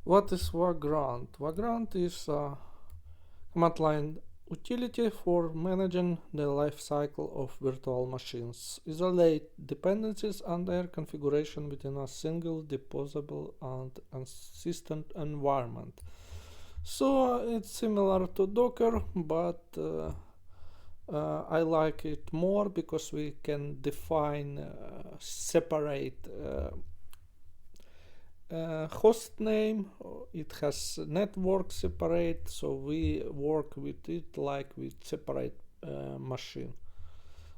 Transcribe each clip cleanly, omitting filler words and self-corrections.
What is vagrant? Vagrant is a command line utility for managing the life cycle of virtual machines. Isolate dependencies and their configuration within a single deposable and consistent environment. So it's similar to Docker, but I like it more because we can define separate host name. It has network separate, so we work with it like with separate machine.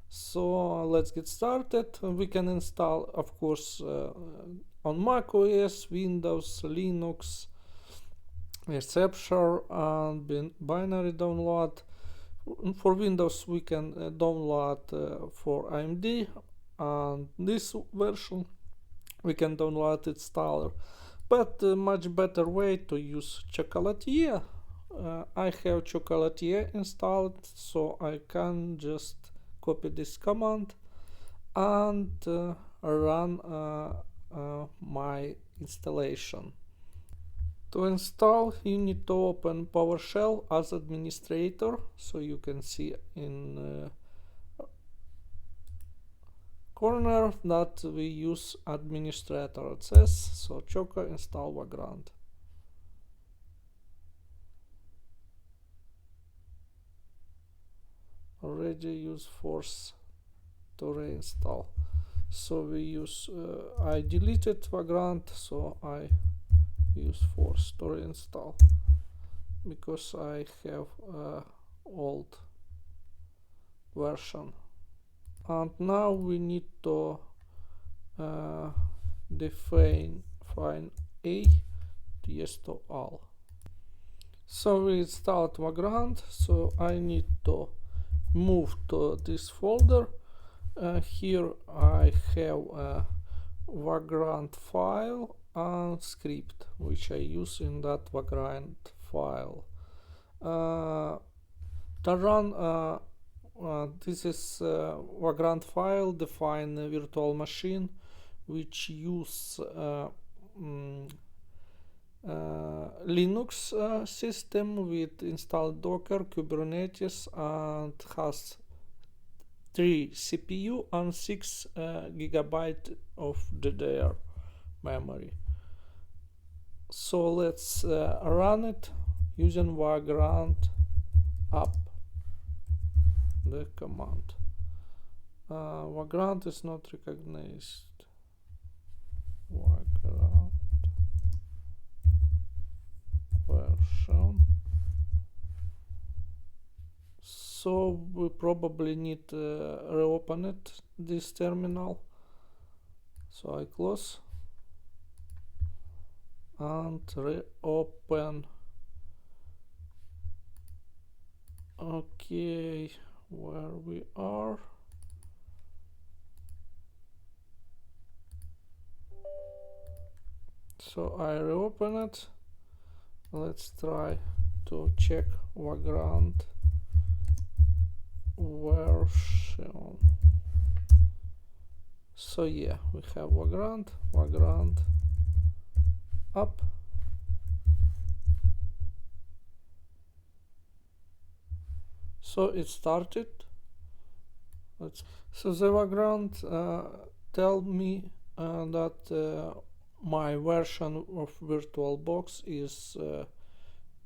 So let's get started. We can install, of course, on Mac OS, Windows, Linux, Exception, and binary download. For Windows we can download for AMD, and this version we can download installer, but a much better way to use Chocolatier. I have Chocolatier installed, so I can just copy this command and run my installation. To install, you need to open PowerShell as administrator, so you can see in corner that we use administrator access. So choco install vagrant. Already use force to reinstall. So we use I deleted vagrant, so I use force to reinstall because I have old version. And now we need to define a yes to all. So we installed vagrant, so I need to move to this folder. Here I have a vagrant file and script which I use in that vagrant file. To run this is vagrant file define a virtual machine which use Linux system with installed Docker, Kubernetes, and has 3 CPU and 6 GB of DDR memory. So let's run it using vagrant up the command. Vagrant is not recognized. Vagrant version. So we probably need to reopen it, this terminal. So I close and reopen. Okay, where we are. So I reopen it. Let's try to check vagrant version. So yeah, we have vagrant up. So it started. So the vagrant tell me that my version of VirtualBox is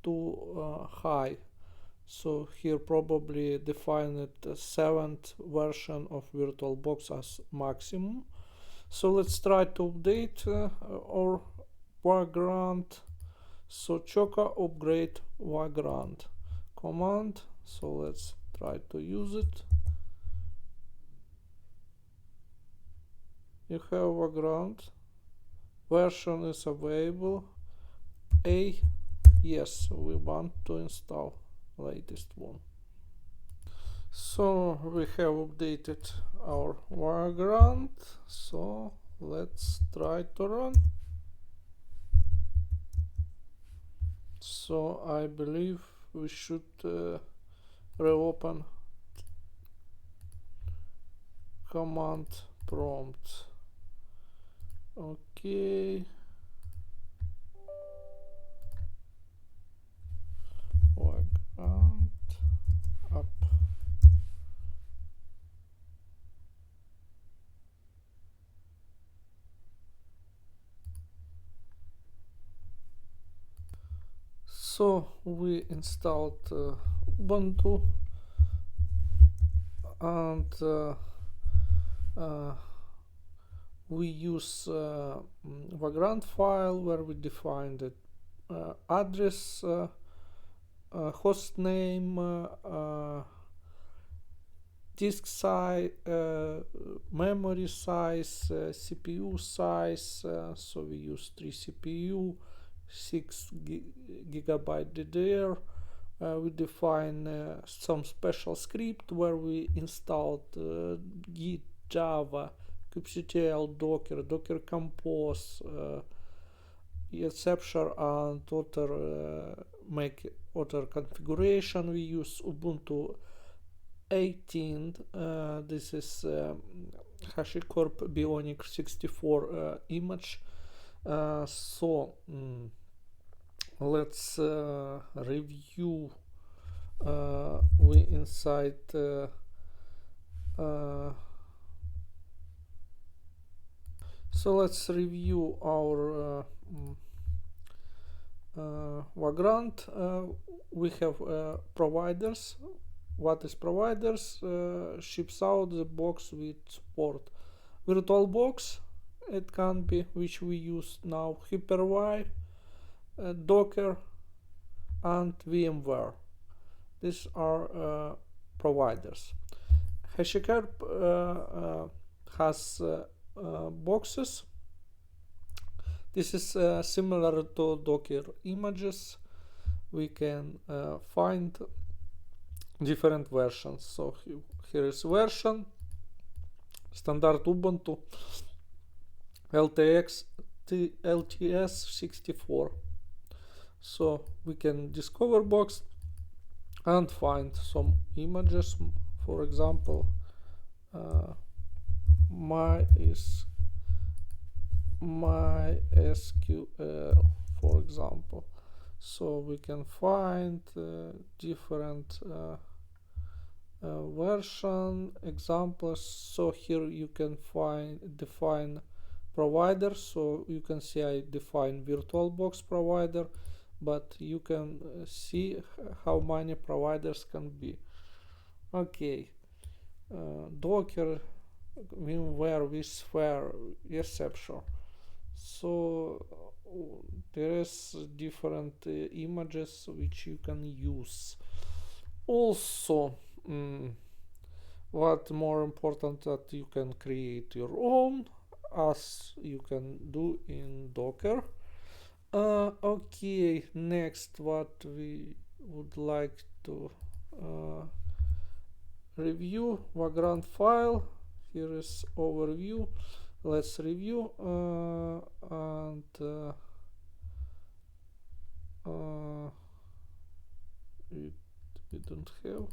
too high. So here probably define it 7th version of VirtualBox as maximum. So let's try to update our vagrant. So choco upgrade vagrant command. So let's try to use it. You have vagrant version is available. Yes, we want to install latest one. So we have updated our vagrant. So let's try to run. So I believe we should reopen command prompt. Okay. So we installed Ubuntu, and we use vagrant file where we define the address, host name, disk size, memory size, CPU size. So we use 3 CPU, 6 gigabyte DDR. We define some special script where we installed Git, Java, kubectl, Docker Compose, etc. and make other configuration. We use Ubuntu 18. This is HashiCorp Bionic 64 image. So let's review. We inside so let's review our vagrant. We have providers. What is providers? Ships out the box with support. VirtualBox, it can be, which we use now, Hyper-V, Docker, and VMware. These are providers. HashiCorp has boxes. This is similar to Docker images. We can find different versions. So here is version, standard Ubuntu, LTS 64. So we can discover box and find some images. For example, MySQL, for example. So we can find different version examples. So here you can define provider. So you can see I define VirtualBox provider, but you can see how many providers can be. Okay, Docker, VMware, vSphere, etc. So there is different images which you can use. Also, what more important, that you can create your own, as you can do in Docker. Okay, next what we would like to review, vagrant file. Here is overview. Let's review and we don't have.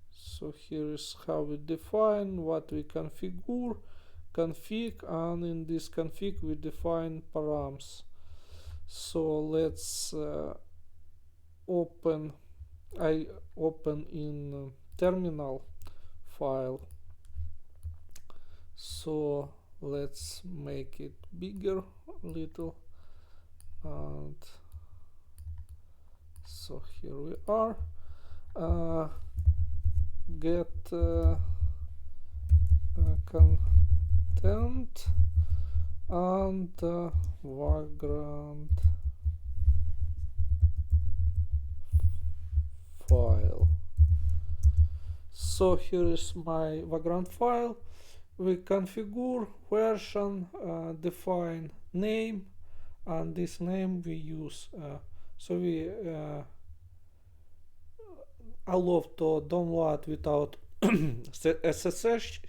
So here is how we define, what we config, and in this config we define params. So let's open in terminal file. So let's make it bigger a little, and so here we are. Get content and vagrant file. So here is my vagrant file. We configure version, define name, and this name we use. So we allow to download without SSH.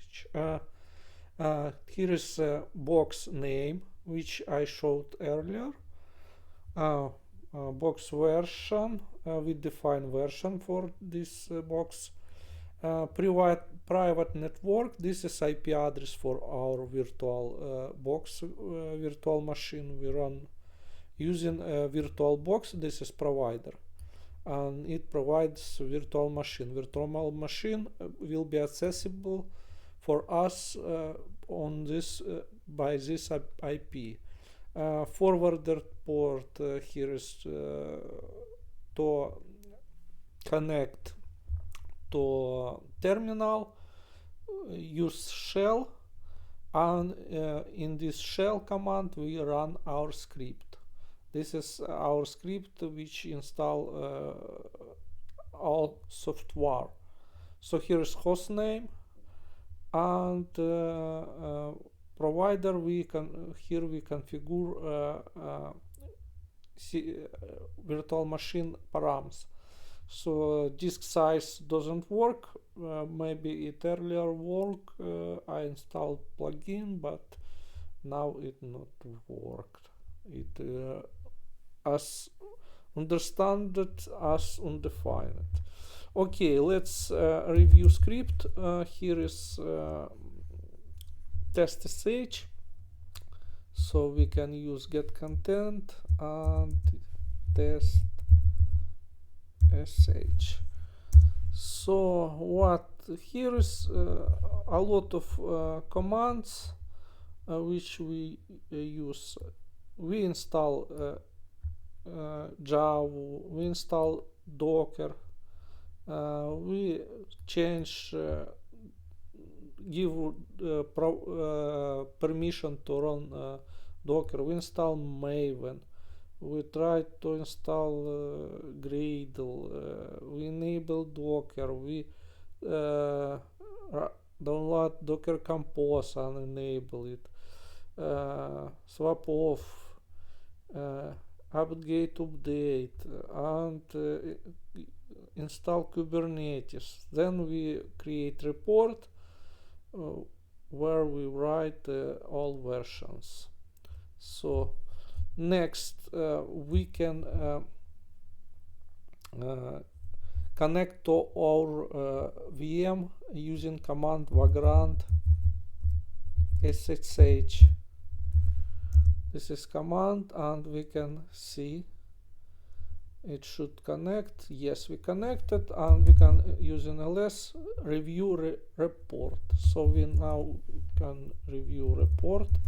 Here is box name which I showed earlier. Box version, we define version for this box. Private network, this is IP address for our virtual box, virtual machine we run using VirtualBox. This is provider, and it provides virtual machine. Virtual machine will be accessible for us on this by this IP. Forwarder port here is to connect to terminal, use shell, and in this shell command we run our script. This is our script which install all software. So here is hostname, and provider we can here we configure virtual machine params. So disk size doesn't work. Maybe it earlier worked. I installed plugin, but now it not worked. It as understand it as undefined. Okay, let's review script. Here is test sh, so we can use get content and test sh. So what here is a lot of commands which we use. We install Java, we install Docker, we change give permission to run Docker. We install Maven. We try to install Gradle. We enable Docker. We download Docker Compose and enable it. Swap off, update, and install Kubernetes. Then we create report where we write all versions. So next we can connect to our VM using command vagrant ssh. This is command, and we can see it should connect. Yes, we connected, and we can using ls review report. So we now can review report.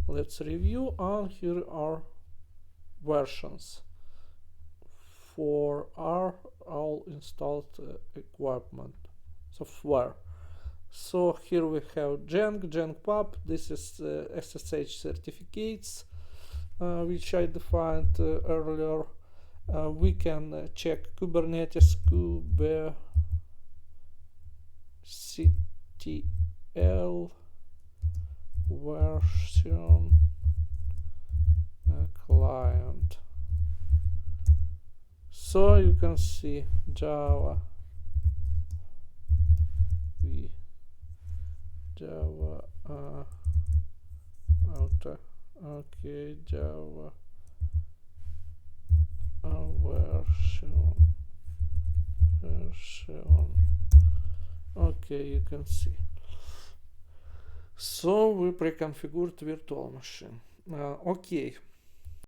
Let's review, and here are versions for our all installed equipment software. So here we have Genk Pub. This is SSH certificates which I defined earlier. We can check Kubernetes kubectl version client. So you can see Java outer. Okay, Java version. Okay, you can see. So we pre-configured virtual machine. Okay.